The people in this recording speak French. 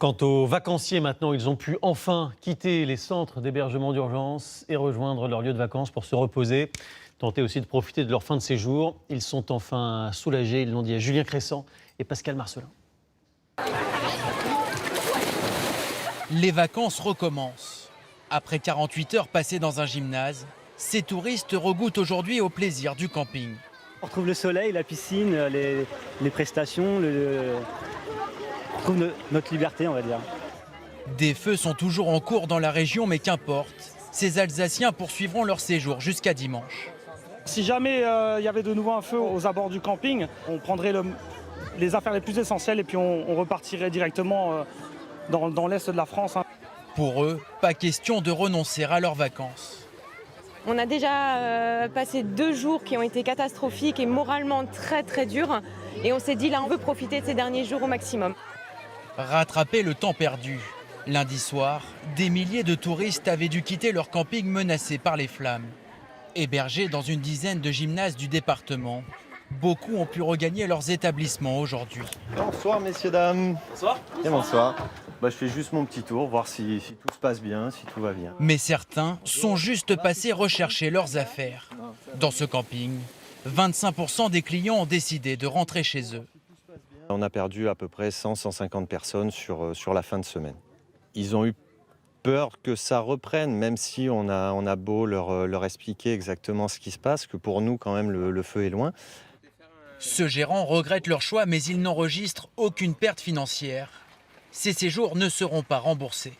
Quant aux vacanciers, maintenant, ils ont pu enfin quitter les centres d'hébergement d'urgence et rejoindre leur lieu de vacances pour se reposer, tenter aussi de profiter de leur fin de séjour. Ils sont enfin soulagés, ils l'ont dit à Julien Crescent et Pascal Marcelin. Les vacances recommencent. Après 48 heures passées dans un gymnase, ces touristes regoûtent aujourd'hui au plaisir du camping. On retrouve le soleil, la piscine, les prestations, on retrouve notre liberté, on va dire. Des feux sont toujours en cours dans la région, mais qu'importe, ces Alsaciens poursuivront leur séjour jusqu'à dimanche. Si jamais il y avait de nouveau un feu aux abords du camping, on prendrait les affaires les plus essentielles et puis on repartirait directement dans l'est de la France. Pour eux, pas question de renoncer à leurs vacances. On a déjà passé 2 jours qui ont été catastrophiques et moralement très durs. Et on s'est dit là, on veut profiter de ces derniers jours au maximum. Rattraper le temps perdu. Lundi soir, des milliers de touristes avaient dû quitter leur camping menacé par les flammes. Hébergés dans une dizaine de gymnases du département, beaucoup ont pu regagner leurs établissements aujourd'hui. Bonsoir messieurs, dames. Bonsoir. Et bonsoir. Je fais juste mon petit tour, voir si tout se passe bien, si tout va bien. Mais certains sont juste passés rechercher leurs affaires. Dans ce camping, 25% des clients ont décidé de rentrer chez eux. On a perdu à peu près 100-150 personnes sur la fin de semaine. Ils ont eu peur que ça reprenne, même si on a beau leur expliquer exactement ce qui se passe, que pour nous quand même le feu est loin. Ce gérant regrette leur choix, mais il n'enregistre aucune perte financière. Ces séjours ne seront pas remboursés.